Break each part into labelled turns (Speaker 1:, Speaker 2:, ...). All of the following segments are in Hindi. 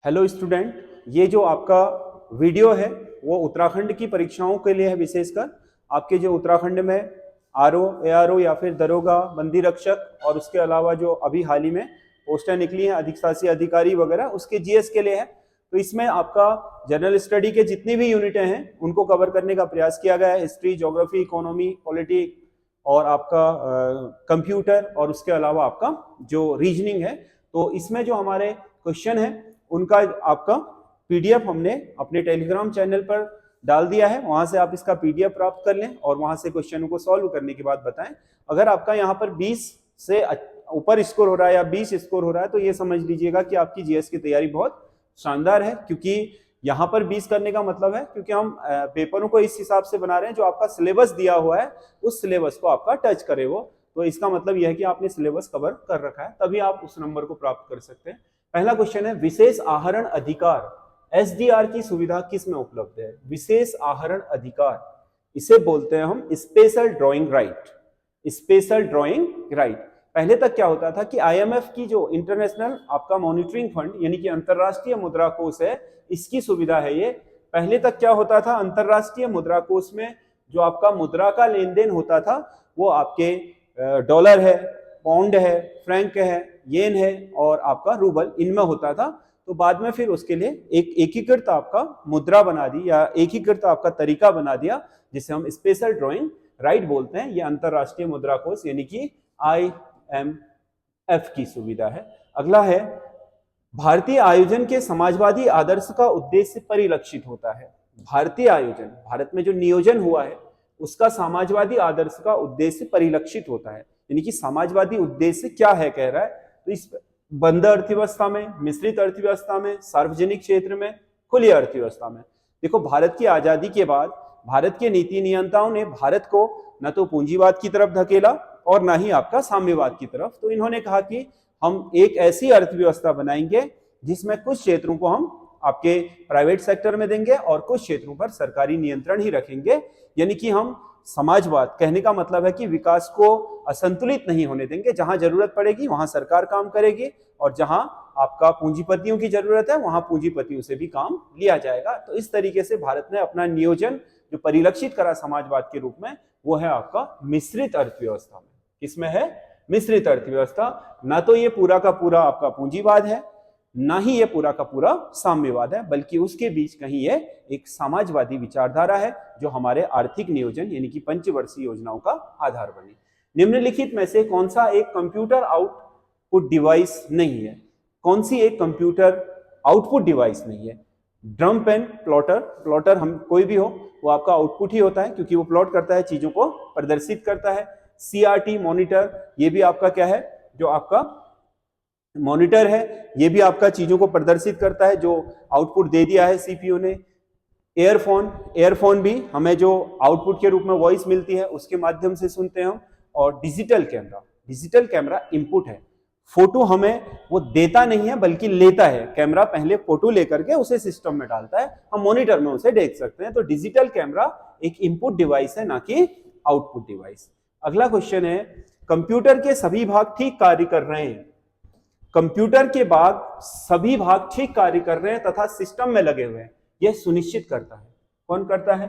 Speaker 1: हेलो स्टूडेंट, ये जो आपका वीडियो है वो उत्तराखंड की परीक्षाओं के लिए है। विशेषकर आपके जो उत्तराखंड में आरओ, एआरओ या फिर दरोगा, बंदी रक्षक और उसके अलावा जो अभी हाल ही में पोस्टें निकली हैं अधिशासी अधिकारी वगैरह, उसके जीएस के लिए है। तो इसमें आपका जनरल स्टडी के जितनी भी यूनिटें हैं उनको कवर करने का प्रयास किया गया है। हिस्ट्री, ज्योग्राफी, इकोनॉमी, पॉलिटिक्स और आपका कंप्यूटर और उसके अलावा आपका जो रीजनिंग है। तो इसमें जो हमारे क्वेश्चन है उनका आपका पीडीएफ हमने अपने टेलीग्राम चैनल पर डाल दिया है। वहां से आप इसका पीडीएफ प्राप्त कर लें और वहां से क्वेश्चनों को सॉल्व करने के बाद बताएं। अगर आपका यहाँ पर 20 से ऊपर स्कोर हो रहा है या 20 स्कोर हो रहा है तो ये समझ लीजिएगा कि आपकी जीएस की तैयारी बहुत शानदार है, क्योंकि यहाँ पर 20 करने का मतलब है क्योंकि हम पेपरों को इस हिसाब से बना रहे हैं जो आपका सिलेबस दिया हुआ है उस सिलेबस को आपका टच करे वो। तो इसका मतलब यह है कि आपने सिलेबस कवर कर रखा है, तभी आप उस नंबर को प्राप्त कर सकते हैं। पहला क्वेश्चन है, विशेष आहरण अधिकार एसडीआर की सुविधा किस में उपलब्ध है? विशेष आहरण अधिकार, इसे बोलते हैं हम special drawing right. Special drawing right. पहले तक क्या होता था कि आईएमएफ की जो इंटरनेशनल आपका मॉनिटरिंग फंड यानी कि अंतरराष्ट्रीय मुद्रा कोष है, इसकी सुविधा है ये। पहले तक क्या होता था, अंतरराष्ट्रीय मुद्रा कोष में जो आपका मुद्रा का लेन देन होता था वो आपके डॉलर है, पाउंड है, फ्रैंक है, येन है और आपका रूबल, इनमें होता था। तो बाद में फिर उसके लिए एक एकीकृत आपका मुद्रा बना दी या एकीकृत आपका तरीका बना दिया जिसे हम स्पेशल ड्राइंग राइट बोलते हैं। ये अंतरराष्ट्रीय मुद्रा कोष यानी कि आईएमएफ की सुविधा है। अगला है, भारतीय आयोजन के समाजवादी आदर्श का उद्देश्य परिलक्षित होता है। भारतीय आयोजन, भारत में जो नियोजन हुआ है उसका समाजवादी आदर्श का उद्देश्य परिलक्षित होता है, यानी कि समाजवादी उद्देश्य क्या है कह रहा है। तो इस बंद अर्थव्यवस्था में, मिश्रित अर्थव्यवस्था में, सार्वजनिक क्षेत्र में, खुली अर्थव्यवस्था में। देखो, भारत की आजादी के बाद भारत के नीति नियंताओं ने भारत को न तो पूंजीवाद की तरफ धकेला और ना ही आपका साम्यवाद की तरफ। तो इन्होंने कहा कि हम एक ऐसी अर्थव्यवस्था बनाएंगे जिसमें कुछ क्षेत्रों को हम आपके प्राइवेट सेक्टर में देंगे और कुछ क्षेत्रों पर सरकारी नियंत्रण ही रखेंगे। यानी कि हम समाजवाद, कहने का मतलब है कि विकास को असंतुलित नहीं होने देंगे। जहां जरूरत पड़ेगी वहां सरकार काम करेगी और जहां आपका पूंजीपतियों की जरूरत है वहां पूंजीपतियों से भी काम लिया जाएगा। तो इस तरीके से भारत ने अपना नियोजन जो परिलक्षित करा समाजवाद के रूप में, वो है आपका मिश्रित अर्थव्यवस्था में। किसमें है? मिश्रित अर्थव्यवस्था। ना तो ये पूरा का पूरा आपका पूंजीवाद है, ना ही ये पूरा का पूरा साम्यवाद है, बल्कि उसके बीच कहीं ये एक समाजवादी विचारधारा है जो हमारे आर्थिक नियोजन यानी कि पंचवर्षीय योजनाओं का आधार बनी। निम्नलिखित में से कौन सा एक कंप्यूटर आउटपुट डिवाइस नहीं है? कौन सी एक कंप्यूटर आउटपुट डिवाइस नहीं है? Drum pen, plotter. प्लॉटर हम कोई भी हो वो आपका आउटपुट ही होता है क्योंकि वो प्लॉट करता है, चीजों को प्रदर्शित करता है। सीआरटी मॉनिटर, ये भी आपका क्या है, जो आपका मॉनिटर है, ये भी आपका चीजों को प्रदर्शित करता है जो आउटपुट दे दिया है सीपीयू ने। एयरफोन, एयरफोन भी हमें जो आउटपुट के रूप में वॉइस मिलती है उसके माध्यम से सुनते हैं हम। और digital camera, digital camera input है। फोटो हमें वो देता नहीं है बल्कि लेता है। कैमरा पहले फोटो लेकर के उसे सिस्टम में डालता है, हम मॉनिटर में उसे देख सकते हैं। तो डिजिटल कैमरा एक इनपुट डिवाइस है, ना कि आउटपुट डिवाइस। अगला क्वेश्चन है, कंप्यूटर के सभी भाग ठीक कार्य कर रहे हैं। कंप्यूटर के बाद सभी भाग ठीक कार्य कर रहे हैं तथा सिस्टम में लगे हुए हैं, यह सुनिश्चित करता है। कौन करता है?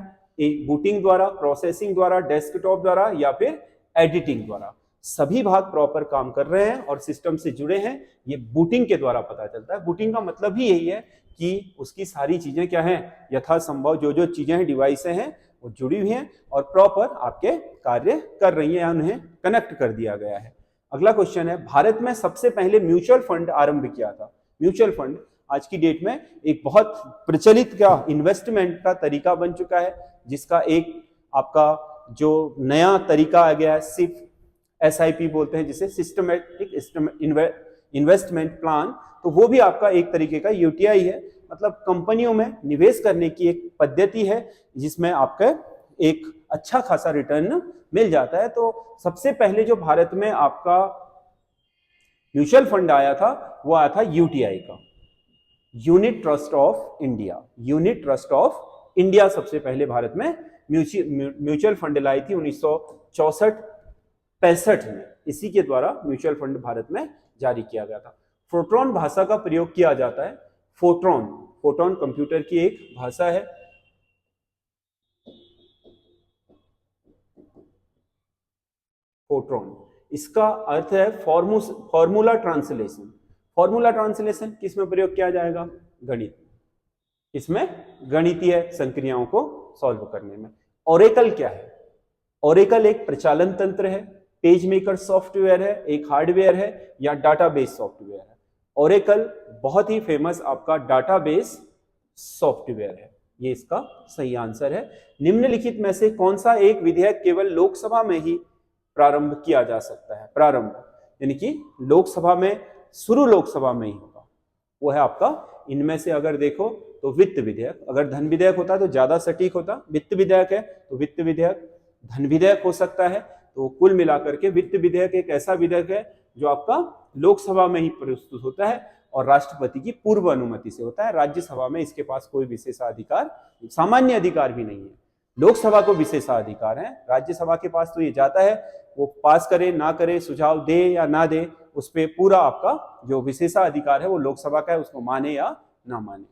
Speaker 1: बूटिंग द्वारा, प्रोसेसिंग द्वारा, डेस्कटॉप द्वारा या फिर एडिटिंग द्वारा। सभी भाग प्रॉपर काम कर रहे हैं और सिस्टम से जुड़े हैं, ये बूटिंग के द्वारा पता चलता है। बूटिंग का मतलब ही यही है कि उसकी सारी चीजें क्या हैं, यथासंभव जो चीजें हैं, डिवाइसें हैं, वो जुड़ी हुई हैं और प्रॉपर आपके कार्य कर रही हैं, उन्हें कनेक्ट कर दिया गया है। अगला क्वेश्चन है, भारत में सबसे पहले म्यूचुअल फंड आरंभ किया था। म्यूचुअल फंड आज की डेट में एक बहुत प्रचलित क्या इन्वेस्टमेंट का तरीका बन चुका है, जिसका एक आपका जो नया तरीका आ गया है, सिर्फ एसआईपी बोलते हैं जिसे, सिस्टमैटिक इन्वेस्टमेंट प्लान। तो वो भी आपका एक तरीके का यूटीआई है, मतलब कंपनियों में निवेश करने की एक पद्धति है जिसमें आपका एक अच्छा खासा रिटर्न मिल जाता है। तो सबसे पहले जो भारत में आपका म्यूचुअल फंड आया था वो आया था यूटीआई का, unit trust of India. Unit trust of India सबसे पहले भारत में म्यूचुअल फंड लाई थी 1964-65 में। इसी के द्वारा म्यूचुअल फंड भारत में जारी किया गया था। फोर्ट्रॉन भाषा का प्रयोग किया जाता है। फोटोन, फोटोन कंप्यूटर की एक भाषा है। फोटोन, इसका अर्थ है फॉर्मूला ट्रांसलेशन। फॉर्मूला ट्रांसलेशन किसमें प्रयोग किया जाएगा? गणित, इसमें गणितीय संक्रियाओं को सॉल्व करने में। ओरेकल क्या है? ओरेकल एक प्रचालन तंत्र है, पेज मेकर सॉफ्टवेयर है, एक हार्डवेयर है या डाटाबेस सॉफ्टवेयर है। ओरेकल बहुत ही फेमस आपका डाटाबेस सॉफ्टवेयर है, ये इसका सही आंसर है। निम्नलिखित में से कौन सा एक विधेयक केवल लोकसभा में ही प्रारंभ किया जा सकता है? प्रारंभ यानी कि लोकसभा में, शुरू लोकसभा में ही होगा, वो है आपका इनमें से अगर देखो तो वित्त विधेयक। अगर धन विधेयक होता तो ज्यादा सटीक होता, वित्त विधेयक है तो वित्त विधेयक, धन विधेयक हो सकता है। तो कुल मिलाकर के वित्त विधेयक एक ऐसा विधेयक है जो आपका लोकसभा में ही प्रस्तुत होता है और राष्ट्रपति की पूर्व अनुमति से होता है। राज्यसभा में इसके पास कोई विशेषाधिकार, सामान्य अधिकार भी नहीं है। लोकसभा को विशेषाधिकार है, राज्यसभा के पास तो ये जाता है, वो पास करे ना करे, सुझाव दे या ना दे, उस पर पूरा आपका जो विशेषाधिकार है वो लोकसभा का है, उसको माने या ना माने।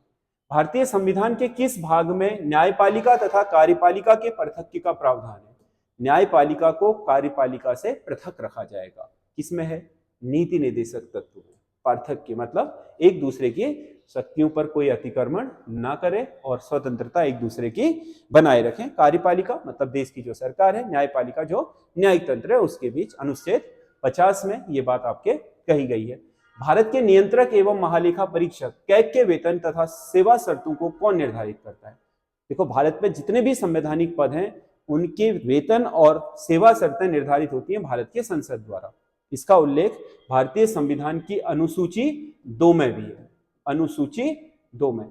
Speaker 1: भारतीय संविधान के किस भाग में न्यायपालिका तथा कार्यपालिका के पार्थक्य का प्रावधान है? न्यायपालिका को कार्यपालिका से पृथक रखा जाएगा। किसमें है? नीति निर्देशक तत्व में। पार्थक्य मतलब एक दूसरे की शक्तियों पर कोई अतिक्रमण ना करे और स्वतंत्रता एक दूसरे की बनाए रखें। कार्यपालिका मतलब देश की जो सरकार है, न्यायपालिका जो न्यायिक तंत्र है, उसके बीच अनुच्छेद 50 में ये बात आपके कही गई है। भारत के नियंत्रक एवं महालेखा परीक्षक कैग के वेतन तथा सेवा शर्तों को कौन निर्धारित करता है? देखो, भारत में जितने भी संवैधानिक पद हैं उनके वेतन और सेवा शर्तें निर्धारित होती हैं भारत के संसद द्वारा। इसका उल्लेख भारतीय संविधान की अनुसूची 2 में भी है। अनुसूची 2 में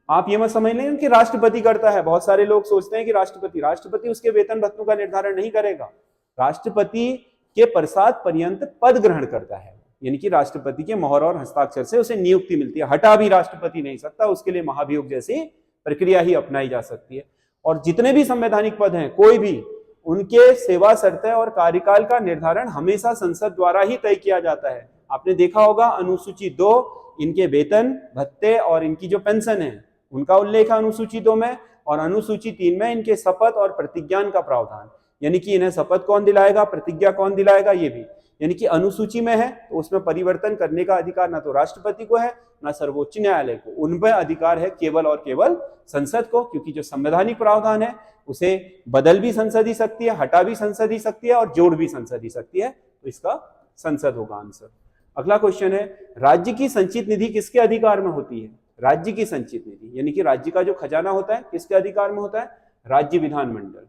Speaker 1: आप ये मत समझ लें कि राष्ट्रपति करता है। बहुत सारे लोग सोचते हैं कि राष्ट्रपति उसके वेतन भत्तों का निर्धारण नहीं करेगा। राष्ट्रपति के प्रसाद पर्यंत पद ग्रहण करता है, यानी कि राष्ट्रपति के मोहर और हस्ताक्षर से उसे नियुक्ति मिलती है। हटा भी राष्ट्रपति नहीं सकता, उसके लिए महाभियोग जैसी प्रक्रिया ही अपनाई जा सकती है। और जितने भी संवैधानिक पद हैं, कोई भी, उनके सेवा शर्तें और कार्यकाल का निर्धारण हमेशा संसद द्वारा ही तय किया जाता है। आपने देखा होगा अनुसूची 2, इनके वेतन भत्ते और इनकी जो पेंशन है उनका उल्लेख है अनुसूची 2 में, और अनुसूची 3 में इनके शपथ और प्रतिज्ञान का प्रावधान, यानी कि इन्हें शपथ कौन दिलाएगा, प्रतिज्ञा कौन दिलाएगा, ये भी। यानी कि अनुसूची में है तो उसमें परिवर्तन करने का अधिकार ना तो राष्ट्रपति को है ना सर्वोच्च न्यायालय को, उनमें अधिकार है केवल और केवल संसद को, क्योंकि जो संवैधानिक प्रावधान है उसे बदल भी संसद ही सकती है, हटा भी संसद ही सकती है और जोड़ भी संसद ही सकती है। तो इसका संसद होगा आंसर। अगला क्वेश्चन है, राज्य की संचित निधि किसके अधिकार में होती है? राज्य की संचित निधि यानी कि राज्य का जो खजाना होता है किसके अधिकार में होता है? राज्य विधानमंडल।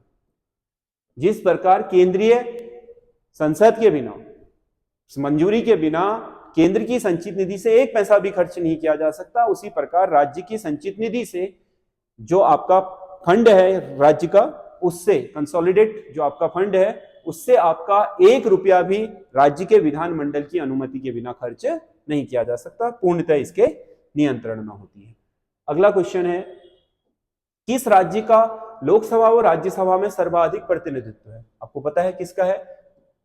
Speaker 1: जिस प्रकार केंद्रीय संसद के बिना, मंजूरी के बिना केंद्र की संचित निधि से एक पैसा भी खर्च नहीं किया जा सकता, उसी प्रकार राज्य की संचित निधि से जो आपका फंड है राज्य का, उससे कंसोलिडेट जो आपका फंड है उससे आपका 1 रुपया भी राज्य के विधानमंडल की अनुमति के बिना खर्च नहीं किया जा सकता, पूर्णतः इसके नियंत्रण में होती है। अगला क्वेश्चन है, किस राज्य का लोकसभा व राज्यसभा में सर्वाधिक प्रतिनिधित्व है? आपको पता है किसका है?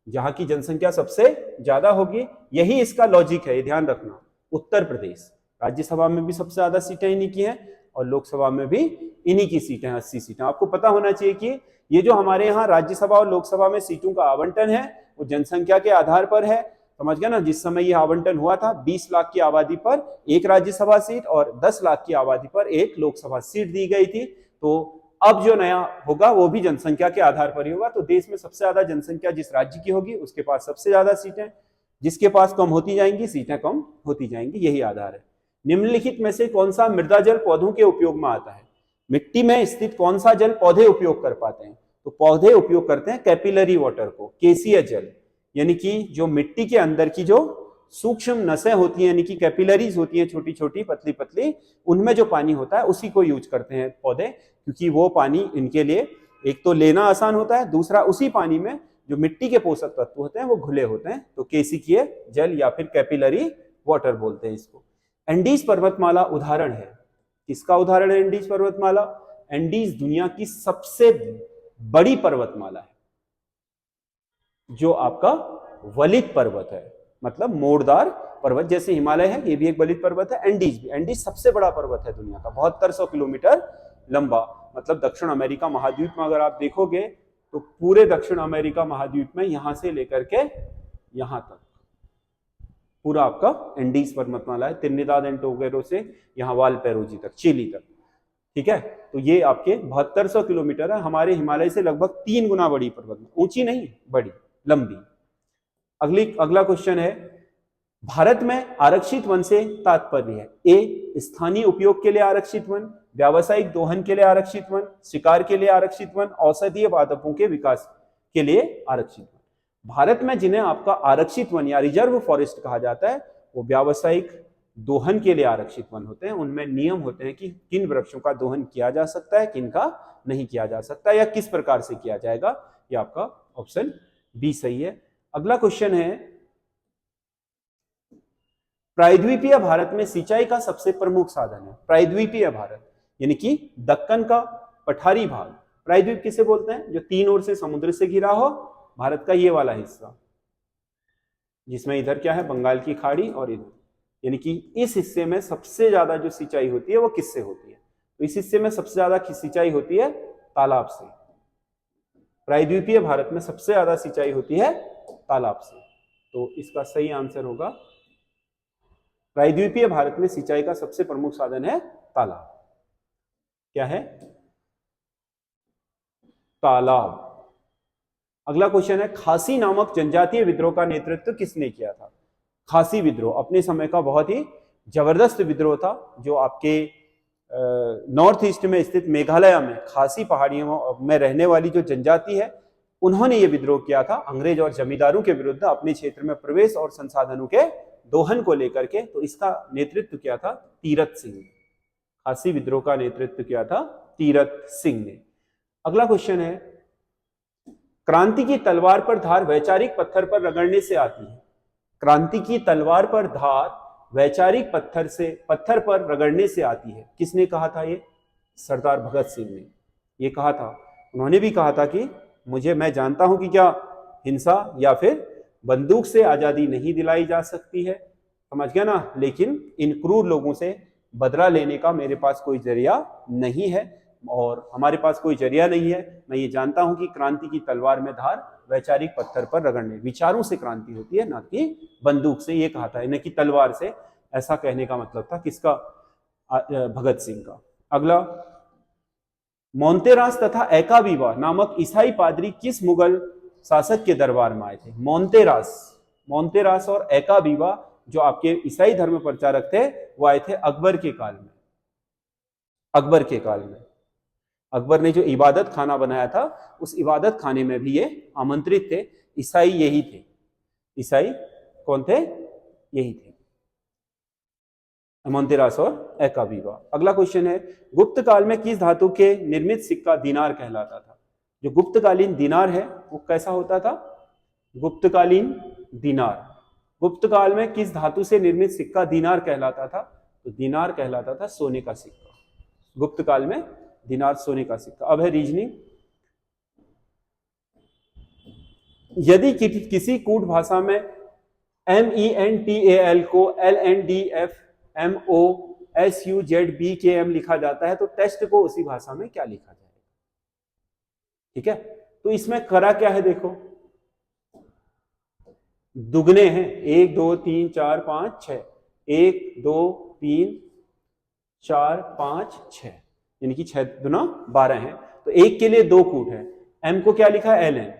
Speaker 1: जहां की जनसंख्या सबसे ज्यादा होगी, यही इसका लॉजिक है, ये ध्यान रखना। उत्तर प्रदेश राज्यसभा में भी सबसे ज्यादा सीटें इन्हीं की हैं और लोकसभा में भी इन्हीं की सीटें, 80 सीटें। आपको पता होना चाहिए कि ये जो हमारे यहाँ राज्यसभा और लोकसभा में सीटों का आवंटन है वो जनसंख्या के आधार पर है, समझ गया ना। जिस समय ये आवंटन हुआ था 20 लाख की आबादी पर 1 राज्यसभा सीट और 10 लाख की आबादी पर 1 लोकसभा सीट दी गई थी। तो अब जो नया होगा वो भी जनसंख्या के आधार पर ही होगा। तो देश में सबसे ज्यादा जनसंख्या जिस राज्य की होगी उसके पास सबसे ज्यादा सीटें, जिसके पास कम होती जाएंगी सीटें कम होती जाएंगी, यही आधार है। निम्नलिखित में से कौन सा मृदा जल पौधों के उपयोग में आता है? मिट्टी में स्थित कौन सा जल पौधे उपयोग कर पाते हैं? तो पौधे उपयोग करते हैं कैपिलरी वाटर को, केसीय जल, यानी कि जो मिट्टी के अंदर की जो सूक्ष्म नसें होती हैं, यानी कि कैपिलरीज होती हैं, छोटी छोटी पतली पतली, उनमें जो पानी होता है उसी को यूज करते हैं पौधे, क्योंकि वो पानी इनके लिए एक तो लेना आसान होता है, दूसरा उसी पानी में जो मिट्टी के पोषक तत्व होते हैं वो घुले होते हैं। तो केशिकीय जल या फिर कैपिलरी वाटर बोलते हैं इसको। एंडीज पर्वतमाला उदाहरण है, किसका उदाहरण है एंडीज पर्वतमाला? एंडीज दुनिया की सबसे बड़ी पर्वतमाला है, जो आपका वलित पर्वत है। मतलब मोड़दार पर्वत, जैसे हिमालय है ये भी एक बलित पर्वत है, एंडीज भी, एंडीज सबसे बड़ा पर्वत है दुनिया का, 7200 किलोमीटर लंबा। मतलब दक्षिण अमेरिका महाद्वीप में अगर आप देखोगे तो पूरे दक्षिण अमेरिका महाद्वीप में यहां से लेकर के यहां तक पूरा आपका एंडीज पर्वतमाला है, त्रिनिदाद एंड टोबैगो से यहाँ वालपेरोजी तक, चिली तक। ठीक है, तो ये आपके 7200 किलोमीटर है, हमारे हिमालय से लगभग 3 गुना बड़ी पर्वत, ऊंची नहीं, बड़ी, लंबी। अगला क्वेश्चन है, भारत में आरक्षित वन से तात्पर्य है? ए, स्थानीय उपयोग के लिए आरक्षित वन, व्यावसायिक दोहन के लिए आरक्षित वन, शिकार के लिए आरक्षित वन, औषधीय पादपों के विकास के लिए आरक्षित वन। भारत में जिन्हें आपका आरक्षित वन या रिजर्व फॉरेस्ट कहा जाता है वो व्यावसायिक दोहन के लिए आरक्षित वन होते हैं। उनमें नियम होते हैं कि किन वृक्षों का दोहन किया जा सकता है, किन का नहीं किया जा सकता, या किस प्रकार से किया जाएगा। ये आपका ऑप्शन बी सही है। अगला क्वेश्चन है, प्रायद्वीपीय भारत में सिंचाई का सबसे प्रमुख साधन है? प्रायद्वीपीय भारत यानी कि दक्कन का पठारी भाग, प्रायद्वीप किसे बोलते हैं? जो 3 ओर से समुद्र से घिरा हो, भारत का ये वाला हिस्सा, जिसमें इधर क्या है, बंगाल की खाड़ी, और इधर, यानी कि इस हिस्से में सबसे ज्यादा जो सिंचाई होती है वो किससे होती है? तो इस हिस्से में सबसे ज्यादा सिंचाई होती है तालाब से। प्रायद्वीपीय भारत में सबसे ज्यादा सिंचाई होती है तालाब से, तो इसका सही आंसर होगा, प्रायद्वीपीय भारत में सिंचाई का सबसे प्रमुख साधन है तालाब। क्या है? तालाब। अगला क्वेश्चन है, खासी नामक जनजातीय विद्रोह का नेतृत्व किसने किया था? खासी विद्रोह अपने समय का बहुत ही जबरदस्त विद्रोह था, जो आपके नॉर्थ ईस्ट में स्थित मेघालय में खासी पहाड़ियों में रहने वाली जो जनजाति है, उन्होंने ये विद्रोह किया था अंग्रेज और जमींदारों के विरुद्ध अपने क्षेत्र में प्रवेश और संसाधनों के दोहन को लेकर के। तो इसका नेतृत्व किया था तीरथ सिंह ने। खासी विद्रोह का नेतृत्व किया था तीरथ सिंह ने। अगला क्वेश्चन है, क्रांति की तलवार पर धार वैचारिक पत्थर पर रगड़ने से आती है? क्रांति की तलवार पर धार वैचारिक पत्थर पर रगड़ने से आती है, किसने कहा था? ये सरदार भगत सिंह ने ये कहा था। उन्होंने भी कहा था कि मैं जानता हूं कि क्या हिंसा या फिर बंदूक से आजादी नहीं दिलाई जा सकती है, समझ गया ना, लेकिन इन क्रूर लोगों से बदला लेने का मेरे पास कोई जरिया नहीं है, और हमारे पास कोई जरिया नहीं है। मैं ये जानता हूं कि क्रांति की तलवार में धार वैचारिक पत्थर पर रगड़ने, विचारों से क्रांति होती है, ना कि बंदूक से। ये कहा था, न कि तलवार से। ऐसा कहने का मतलब था किसका? भगत सिंह का। अगला, मोन्तेरास तथा एकावीवा नामक ईसाई पादरी किस मुगल शासक के दरबार में आए थे? मोन्तेरास और एकावीवा जो आपके ईसाई धर्म प्रचारक थे, वो आए थे अकबर के काल में। अकबर ने जो इबादत खाना बनाया था, उस इबादत खाने में भी ये आमंत्रित थे। ईसाई यही थे। ईसाई कौन थे? यही थे, मोन्तेरास और एकावीवा। अगला क्वेश्चन है, गुप्त काल में किस धातु के निर्मित सिक्का दिनार कहलाता था? जो गुप्तकालीन दिनार है वो कैसा होता था? गुप्तकालीन दिनार। गुप्त काल में किस धातु से निर्मित सिक्का दिनार कहलाता था? तो दिनार कहलाता था सोने का सिक्का। गुप्त काल में दिनार सोने का सिक्का। अब है रीजनिंग। यदि किसी कूट भाषा में MENTAL को LNDFMOSUZBKM लिखा जाता है, तो टेस्ट को उसी भाषा में क्या लिखा जाएगा? ठीक है, तो इसमें करा क्या है, देखो दुगने हैं, 1 2 3 4 5 6, 1 2 3 4 5 6, यानी कि 6 दूना 12 है। तो 1 के लिए 2 कूट है। M को क्या लिखा है? LN।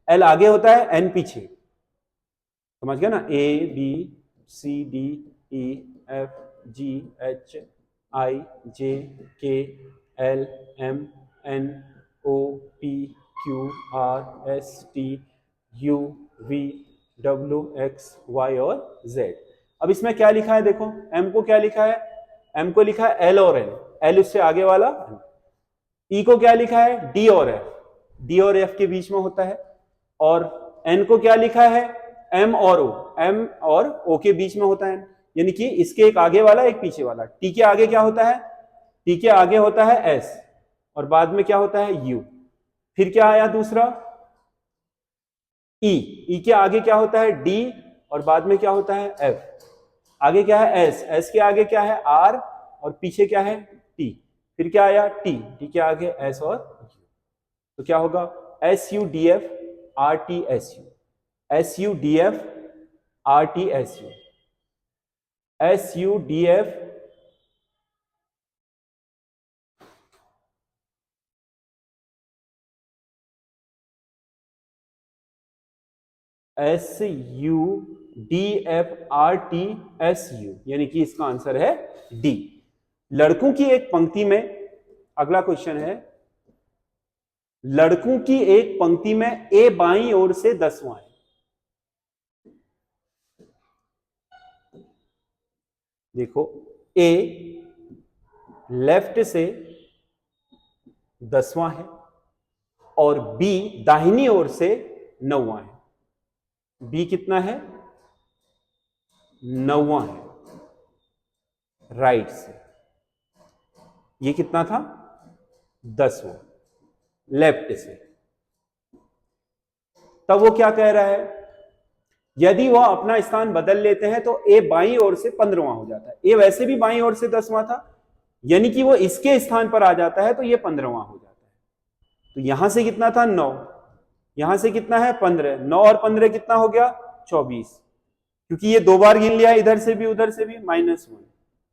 Speaker 1: L आगे होता है, N पीछे, समझ गया ना? A B C D E F G H I J K L M N O P Q R S T U V W X Y और Z। अब इसमें क्या लिखा है, देखो M को क्या लिखा है? M को लिखा है L और N, L उससे आगे वाला। E को क्या लिखा है? D और F, D और F के बीच में होता है। और N को क्या लिखा है? M और O, M और O के बीच में होता है, यानी कि इसके एक आगे वाला एक पीछे वाला। T के आगे क्या होता है? T के आगे होता है S, और बाद में क्या होता है? U। फिर क्या आया दूसरा? E, E के आगे क्या होता है? D, और बाद में क्या होता है एफ, आगे क्या है एस, एस के आगे क्या है आर और पीछे क्या है टी, फिर क्या आया टी, टी के आगे एस और यू, तो क्या होगा S U D F R T S U, S U D F R T S U, S U D F S U D F R T S U, यानी कि इसका आंसर है डी। लड़कों की एक पंक्ति में, अगला क्वेश्चन है, लड़कों की एक पंक्ति में ए बाईं ओर से 10वां है। देखो ए लेफ्ट से 10वां है और बी दाहिनी ओर से 9वां है। बी कितना है 9वां है राइट से, ये कितना था 10वां लेफ्ट से। तब वो क्या कह रहा है, यदि वह अपना स्थान बदल लेते हैं तो ए बाईं ओर से 15वां हो जाता है। ए वैसे भी बाईं ओर से 10वां था, यानी कि वो इसके स्थान पर आ जाता है तो ये 15वां हो जाता है। तो यहां से कितना था 9, यहां से कितना है 15, 9 और 15 कितना हो गया 24, क्योंकि ये 2 बार गिन लिया इधर से भी उधर से भी -1।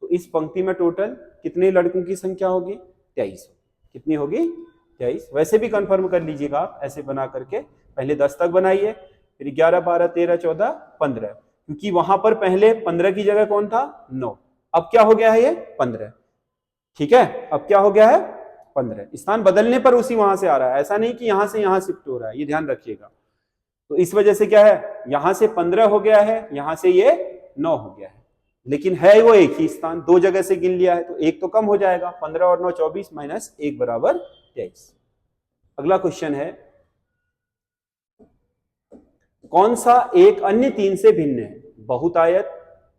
Speaker 1: तो इस पंक्ति में टोटल कितने लड़कों की संख्या होगी 23। कितनी होगी 23। वैसे भी कंफर्म कर लीजिएगा आप ऐसे बना करके, पहले 10 तक बनाइए, फिर 11 12 13 14 15, क्योंकि वहां पर पहले 15 की जगह कौन था 9, अब क्या हो गया है ये 15। ठीक है, अब क्या हो गया है 15, स्थान बदलने पर उसी वहां से आ रहा है, ऐसा नहीं कि यहां से यहां शिफ्ट हो रहा है, ये ध्यान रखिएगा। तो इस वजह से क्या है, यहां से 15 हो गया है, यहां से ये 9 हो गया है, लेकिन है वो एक ही स्थान, 2 जगह से गिन लिया है तो एक तो कम हो जाएगा, 15 और 9 24 माइनस 1 बराबर 23। अगला क्वेश्चन है, कौन सा एक अन्य 3 से भिन्न है, बहुतायत,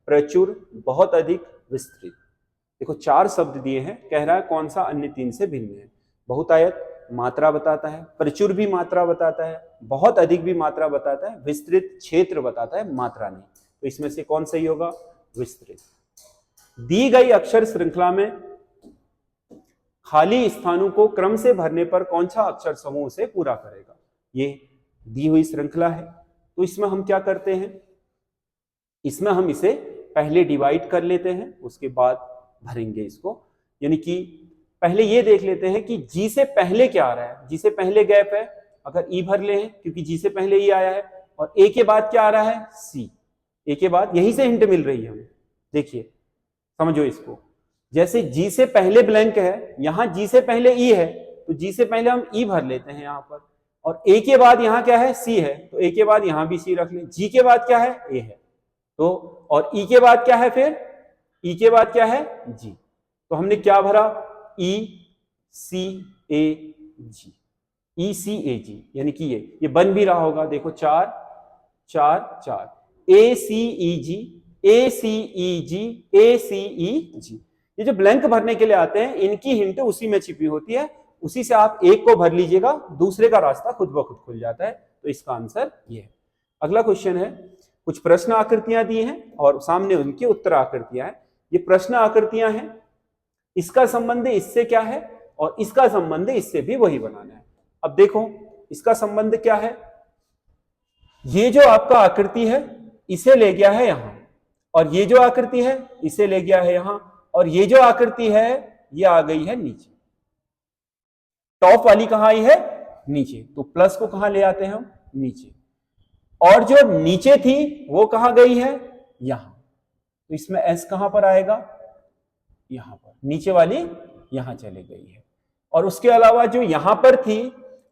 Speaker 1: प्रचुर, बहुत अधिक, विस्तृत। देखो 4 शब्द दिए हैं, कह रहा है कौन सा अन्य 3 से भिन्न है। बहुतायत मात्रा बताता है, प्रचुर भी मात्रा बताता है, बहुत अधिक भी मात्रा बताता है, विस्तृत क्षेत्र बताता है, मात्रा नहीं। तो इसमें से कौन सही होगा, विस्तृत। दी गई अक्षर श्रृंखला में खाली स्थानों को क्रम से भरने पर कौन सा अक्षर समूह से पूरा करेगा। ये दी हुई श्रृंखला है, तो इसमें हम क्या करते हैं, इसमें हम इसे पहले डिवाइड कर लेते हैं, उसके बाद भरेंगे इसको। यानी कि पहले ये देख लेते हैं कि जी से पहले क्या आ रहा है, जी से पहले गैप है, अगर ई भर ले हैं क्योंकि जी से पहले ई आया है, और ए के बाद क्या आ रहा है सी, ए के बाद, यहीं से हिंट मिल रही है हमें। देखिए समझो इसको, जैसे जी से पहले ब्लैंक है, यहां जी से पहले ई है, तो जी से पहले हम ई भर लेते हैं यहां पर, और ए के बाद यहां क्या है सी है, तो ए के बाद यहां भी सी रख लें। जी के बाद क्या है ए है, तो और ई के बाद क्या है, फिर ई के बाद क्या है जी, तो हमने क्या भरा ई सी ए जी, ई सी ए जी, यानी कि ये बन भी रहा होगा, देखो 4 4 4, ए सी ई जी, ए सी ई जी, ए सी ई जी। ये जो ब्लैंक भरने के लिए आते हैं, इनकी हिंट उसी में छिपी होती है, उसी से आप एक को भर लीजिएगा, दूसरे का रास्ता खुद ब खुद खुल जाता है। तो इसका आंसर ये है। अगला क्वेश्चन है, कुछ प्रश्न आकृतियां दी हैं और सामने उनकी उत्तर आकृतियां हैं। ये प्रश्न आकृतियां हैं, इसका संबंध इससे क्या है और इसका संबंध इससे भी वही बनाना है। अब देखो इसका संबंध क्या है, ये जो आपका आकृति है इसे ले गया है यहां, और ये जो आकृति है इसे ले गया है यहां, और ये जो आकृति है ये आ गई है नीचे। टॉप वाली कहां आई है नीचे, तो प्लस को कहां ले आते हैं हम नीचे, और जो नीचे थी वो कहां गई है यहां, तो इसमें एस कहां पर आएगा यहां पर, नीचे वाली यहां चली गई है, और उसके अलावा जो यहां पर थी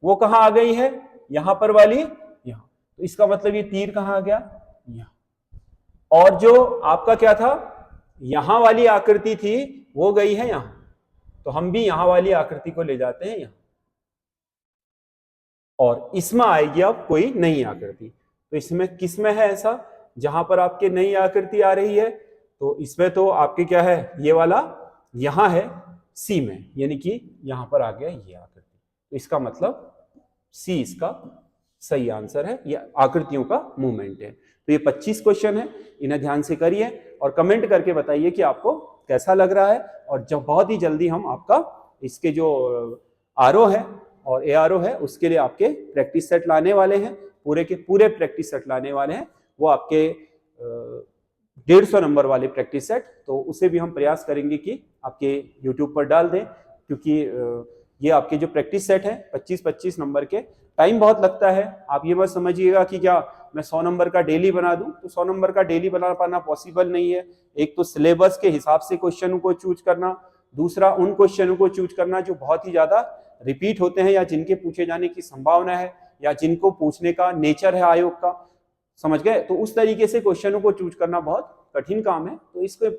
Speaker 1: वो कहां आ गई है यहां पर वाली यहां, तो इसका मतलब ये तीर कहां आ गया यहां, और जो आपका क्या था यहां वाली आकृति थी वो गई है यहां, तो हम भी यहां वाली आकृति को ले जाते हैं यहां, और इसमें आएगी अब कोई नई आकृति। तो इसमें किसमें है ऐसा जहां पर आपके नई आकृति आ रही है, तो इसमें तो आपके क्या है ये वाला यहां है सी में, यानी कि यहां पर आ गया ये आकृति, तो इसका मतलब सी इसका सही आंसर है, ये आकृतियों का मूवमेंट है। तो ये 25 क्वेश्चन है, इन्हें ध्यान से करिए और कमेंट करके बताइए कि आपको कैसा लग रहा है। और जब बहुत ही जल्दी हम आपका इसके जो आरओ है और एआरओ है उसके लिए आपके प्रैक्टिस सेट लाने वाले हैं, पूरे के पूरे प्रैक्टिस सेट लाने वाले हैं। वो आपके 150 नंबर वाले प्रैक्टिस सेट, तो उसे भी हम प्रयास करेंगे कि आपके यूट्यूब पर डाल दें, क्योंकि ये आपके जो प्रैक्टिस सेट है 25-25 नंबर के, टाइम बहुत लगता है। आप ये मत समझिएगा कि क्या मैं 100 नंबर का डेली बना दूं, तो 100 नंबर का डेली बना पाना पॉसिबल नहीं है। एक तो सिलेबस के हिसाब से क्वेश्चनों को चूज करना, दूसरा उन क्वेश्चनों को चूज करना जो बहुत ही ज्यादा रिपीट होते हैं या जिनके पूछे जाने की संभावना है या जिनको पूछने का नेचर है आयोग का, समझ गए। तो उस तरीके से क्वेश्चनों को चूज करना बहुत कठिन काम है। तो इसके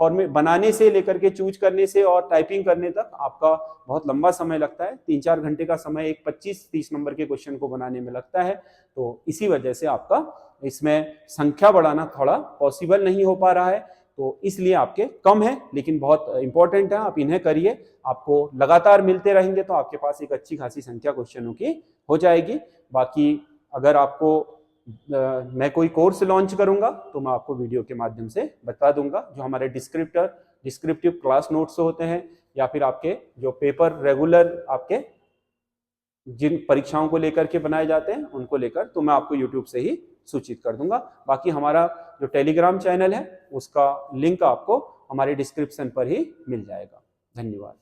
Speaker 1: फॉर्मेट बनाने से लेकर के चूज करने से और टाइपिंग करने तक आपका बहुत लंबा समय लगता है। 3-4 घंटे का समय एक 25-30 नंबर के क्वेश्चन को बनाने में लगता है। तो इसी वजह से आपका इसमें संख्या बढ़ाना थोड़ा पॉसिबल नहीं हो पा रहा है। तो इसलिए आपके कम है, लेकिन बहुत इंपॉर्टेंट है, आप इन्हें करिए। आपको लगातार मिलते रहेंगे तो आपके पास एक अच्छी खासी संख्या क्वेश्चनों की हो जाएगी। बाकी अगर आपको मैं कोई कोर्स लॉन्च करूंगा तो मैं आपको वीडियो के माध्यम से बता दूंगा। जो हमारे डिस्क्रिप्टिव क्लास नोट्स होते हैं या फिर आपके जो पेपर रेगुलर आपके जिन परीक्षाओं को लेकर के बनाए जाते हैं उनको लेकर, तो मैं आपको यूट्यूब से ही सूचित कर दूंगा। बाकी हमारा जो टेलीग्राम चैनल है उसका लिंक आपको हमारे डिस्क्रिप्शन पर ही मिल जाएगा। धन्यवाद।